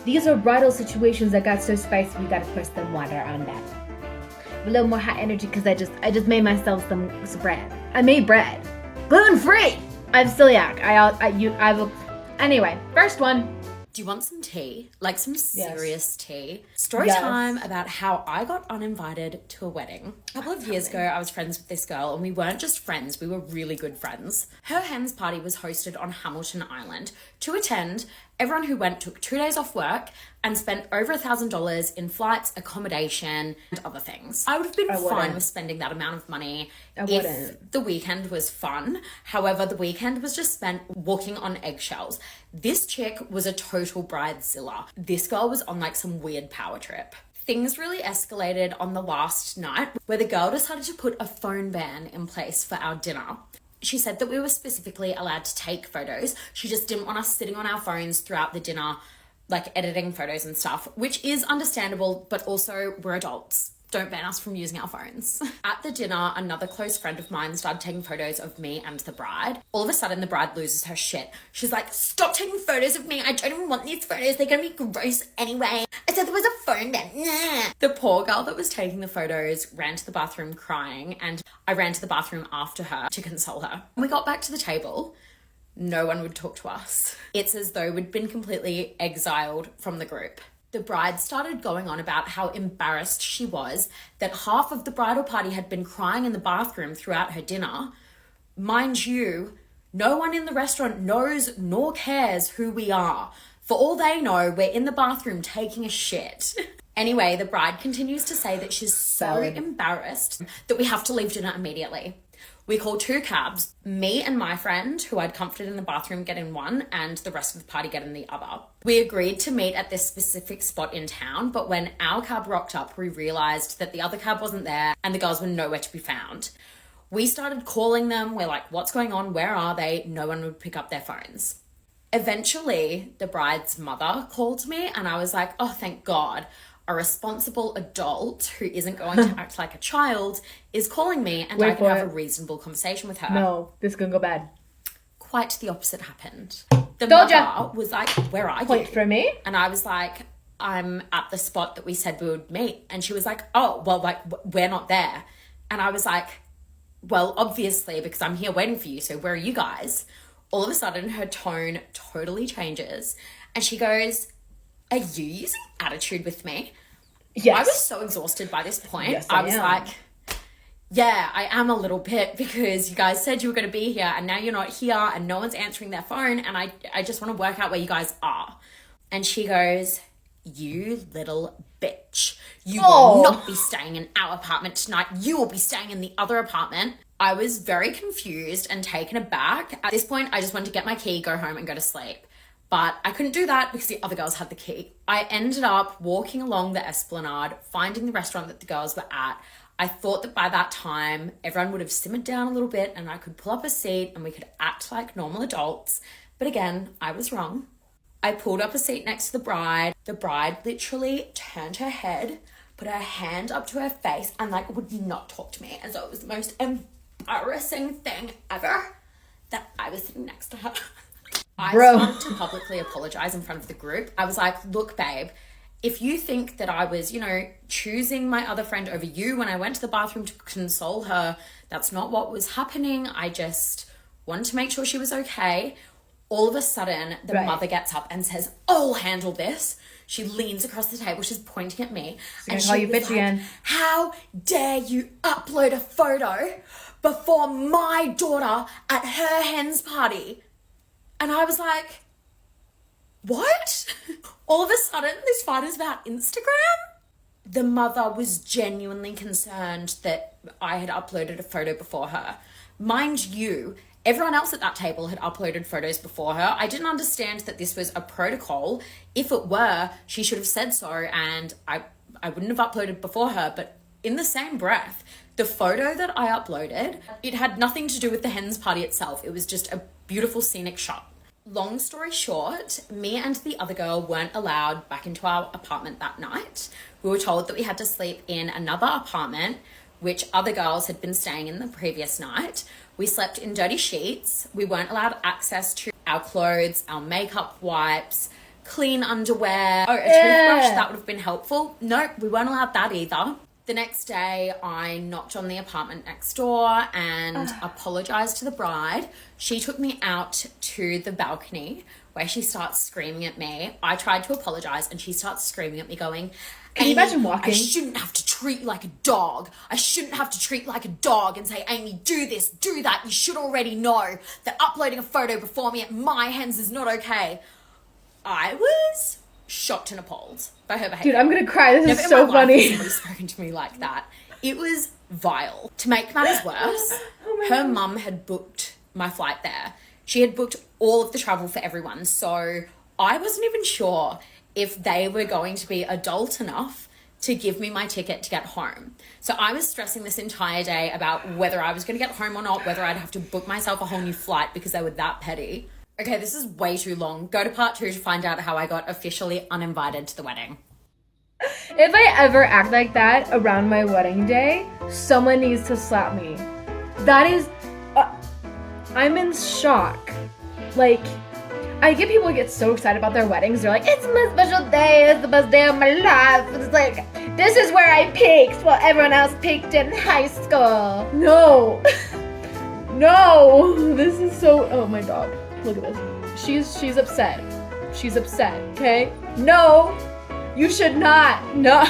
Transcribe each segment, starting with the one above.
These are bridal situations that got so spicy, we gotta put some water on that. A little more hot energy, because I just made myself some bread. I made bread. Gluten-free! I'm celiac. I will. Anyway, first one. Do you want some tea? Like some serious tea? Story time about how I got uninvited to a wedding. A couple of years ago, I was friends with this girl, and we weren't just friends, we were really good friends. Her hens party was hosted on Hamilton Island. To attend, everyone who went took 2 days off work and spent over $1,000 in flights, accommodation, and other things. I would have been fine with spending that amount of money if the weekend was fun. However, the weekend was just spent walking on eggshells. This chick was a total bridezilla. This girl was on like some weird power trip. Things really escalated on the last night where the girl decided to put a phone ban in place for our dinner. She said that we were specifically allowed to take photos. She just didn't want us sitting on our phones throughout the dinner, like editing photos and stuff, which is understandable, but also we're adults. Don't ban us from using our phones. At the dinner, another close friend of mine started taking photos of me and the bride. All of a sudden, the bride loses her shit. She's like, stop taking photos of me. I don't even want these photos. They're gonna be gross anyway. I said there was a phone ban. Nah. The poor girl that was taking the photos ran to the bathroom crying, and I ran to the bathroom after her to console her. When we got back to the table, no one would talk to us. It's as though we'd been completely exiled from the group. The bride started going on about how embarrassed she was that half of the bridal party had been crying in the bathroom throughout her dinner. Mind you, no one in the restaurant knows nor cares who we are. For all they know, we're in the bathroom taking a shit. Anyway, the bride continues to say that she's so embarrassed that we have to leave dinner immediately. We called 2 cabs. Me and my friend, who I'd comforted in the bathroom, get in one, and the rest of the party get in the other. We agreed to meet at this specific spot in town, but when our cab rocked up, we realized that the other cab wasn't there and the girls were nowhere to be found. We started calling them. We're like, what's going on? Where are they? No one would pick up their phones. Eventually, the bride's mother called me, and I was like, oh, thank God. A responsible adult who isn't going to act like a child is calling me, and I can have a reasonable conversation with her. No, this is gonna go bad. Quite the opposite happened. The mother was like, where are you? Point for me. And I was like, I'm at the spot that we said we would meet. And she was like, oh, well, like, we're not there. And I was like, well, obviously, because I'm here waiting for you. So where are you guys? All of a sudden, her tone totally changes. And she goes, are you using attitude with me? Yes. I was so exhausted by this point. Yes, I was like, yeah, I am a little bit, because you guys said you were going to be here and now you're not here and no one's answering their phone, and I just want to work out where you guys are. And she goes, you little bitch. You will not be staying in our apartment tonight. You will be staying in the other apartment. I was very confused and taken aback. At this point, I just wanted to get my key, go home and go to sleep. But I couldn't do that because the other girls had the key. I ended up walking along the esplanade, finding the restaurant that the girls were at. I thought that by that time, everyone would have simmered down a little bit and I could pull up a seat and we could act like normal adults. But again, I was wrong. I pulled up a seat next to the bride. The bride literally turned her head, put her hand up to her face, and like would not talk to me, as though it was the most embarrassing thing ever that I was sitting next to her. I started to publicly apologize in front of the group. I was like, look, babe, if you think that I was, choosing my other friend over you when I went to the bathroom to console her, that's not what was happening. I just wanted to make sure she was okay. All of a sudden, the mother gets up and says, I'll handle this. She leans across the table. She's pointing at me. And she was like, again. How dare you upload a photo before my daughter at her hen's party? And I was like, what? All of a sudden, this fight is about Instagram? The mother was genuinely concerned that I had uploaded a photo before her. Mind you, everyone else at that table had uploaded photos before her. I didn't understand that this was a protocol. If it were, she should have said so, and I wouldn't have uploaded before her. But in the same breath, the photo that I uploaded, it had nothing to do with the hen's party itself. It was just a beautiful scenic shot. Long story short, me and the other girl weren't allowed back into our apartment that night. We were told that we had to sleep in another apartment, which other girls had been staying in the previous night. We slept in dirty sheets. We weren't allowed access to our clothes, our makeup wipes, clean underwear, or a toothbrush, that would have been helpful. Nope, we weren't allowed that either. The next day, I knocked on the apartment next door and apologized to the bride. She took me out to the balcony where she starts screaming at me. I tried to apologize and she starts screaming at me going, can you imagine walking? I shouldn't have to treat you like a dog. I shouldn't have to treat you like a dog and say, Amy, do this, do that. You should already know that uploading a photo before me at my hands is not okay. I was shocked and appalled by her behavior. Dude, I'm gonna cry. This is so funny. Somebody's spoken to me like that. It was vile. To make matters worse, her mum had booked my flight there. She had booked all of the travel for everyone. So I wasn't even sure if they were going to be adult enough to give me my ticket to get home. So I was stressing this entire day about whether I was going to get home or not, whether I'd have to book myself a whole new flight because they were that petty. Okay, this is way too long. Go to part 2 to find out how I got officially uninvited to the wedding. If I ever act like that around my wedding day, someone needs to slap me. That is... I'm in shock. Like, I get people who get so excited about their weddings. They're like, it's my special day. It's the best day of my life. It's like, this is where I peaked while everyone else peaked in high school. No. No. This is so... Oh, my dog. Look at this. She's upset. She's upset, okay? No. You should not. No.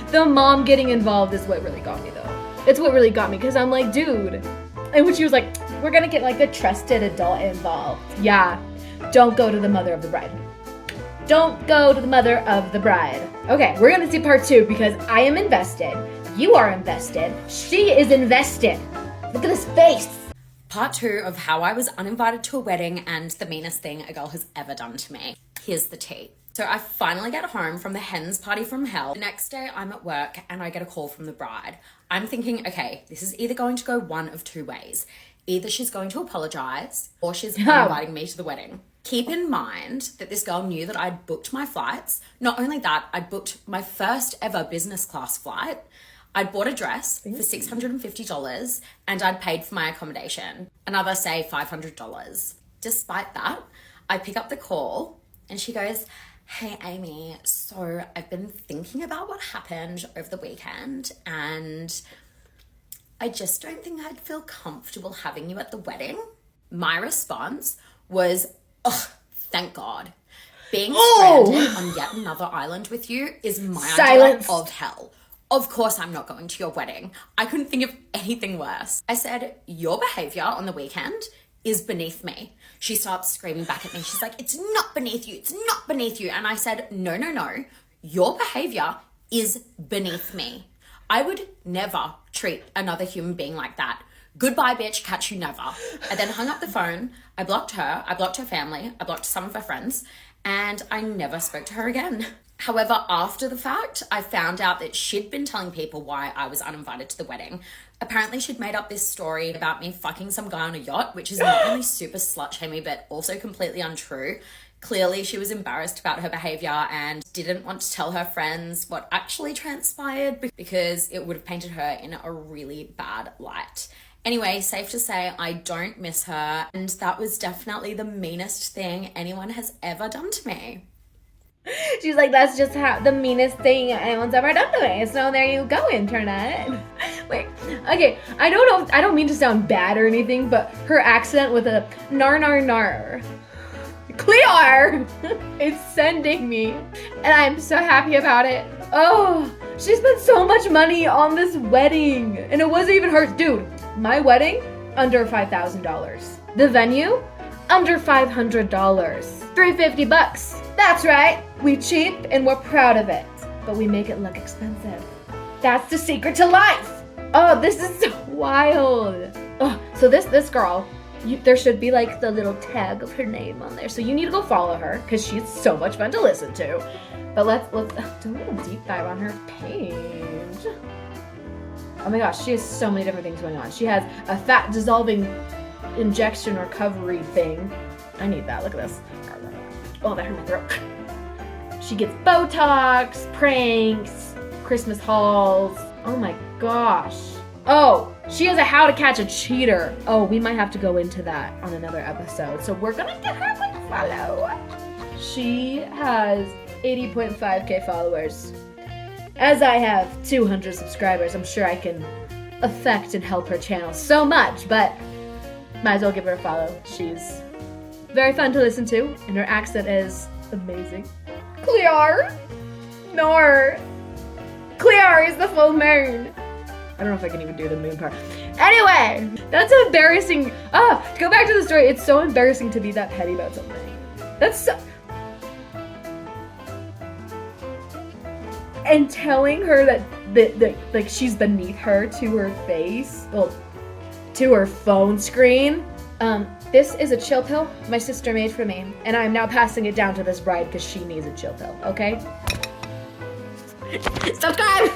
The mom getting involved is what really got me, though. It's what really got me, because I'm like, dude. And when she was like, we're going to get, like, a trusted adult involved. Yeah. Don't go to the mother of the bride. Don't go to the mother of the bride. Okay, we're going to see part 2, because I am invested. You are invested. She is invested. Look at this face. Part 2 of how I was uninvited to a wedding and the meanest thing a girl has ever done to me. Here's the tea. So I finally get home from the hens party from hell. The next day I'm at work and I get a call from the bride. I'm thinking, okay, this is either going to go one of two ways. Either she's going to apologize or she's inviting me to the wedding. Keep in mind that this girl knew that I'd booked my flights. Not only that, I'd booked my first ever business class flight. I'd bought a dress for $650 and I'd paid for my accommodation. Another, say, $500. Despite that, I pick up the call and she goes, hey, Amy, so I've been thinking about what happened over the weekend and I just don't think I'd feel comfortable having you at the wedding. My response was, oh, thank God. Being stranded on yet another island with you is my idea of hell. Of course I'm not going to your wedding. I couldn't think of anything worse. I said, your behavior on the weekend is beneath me. She starts screaming back at me. She's like, it's not beneath you. It's not beneath you. And I said, no. Your behavior is beneath me. I would never treat another human being like that. Goodbye, bitch. Catch you never. I then hung up the phone. I blocked her. I blocked her family. I blocked some of her friends. And I never spoke to her again. However, after the fact, I found out that she'd been telling people why I was uninvited to the wedding. Apparently, she'd made up this story about me fucking some guy on a yacht, which is not only super slut-shamey, but also completely untrue. Clearly, she was embarrassed about her behavior and didn't want to tell her friends what actually transpired because it would have painted her in a really bad light. Anyway, safe to say, I don't miss her, and that was definitely the meanest thing anyone has ever done to me. She's like, that's just how the meanest thing anyone's ever done to me. So there you go, internet. Wait, okay, I don't mean to sound bad or anything, but her accent with a nar. Clear! It's sending me, and I'm so happy about it. Oh, she spent so much money on this wedding, and it wasn't even hers. Dude, my wedding, under $5,000. The venue, under $500. $350. That's right. We cheap and we're proud of it, but we make it look expensive. That's the secret to life. Oh, this is so wild. Oh, so this girl, there should be like the little tag of her name on there. So you need to go follow her because she's so much fun to listen to. But let's do a little deep dive on her page. Oh my gosh, she has so many different things going on. She has a fat dissolving injection recovery thing. I need that. Look at this. Oh, that hurt my throat. She gets Botox, pranks, Christmas hauls. Oh my gosh. Oh, she has a how to catch a cheater. Oh, we might have to go into that on another episode. So we're gonna get her one to follow. She has 80.5k followers. As I have 200 subscribers, I'm sure I can affect and help her channel so much, but might as well give her a follow. She's very fun to listen to, and her accent is amazing. Clear! Nor. Clear is the full moon. I don't know if I can even do the moon part. Anyway, that's embarrassing. To go back to the story, it's so embarrassing to be that petty about something. That's so... And telling her that like she's beneath her to her face, well, to her phone screen. This is a chill pill my sister made for me, and I'm now passing it down to this bride because she needs a chill pill, okay? Subscribe!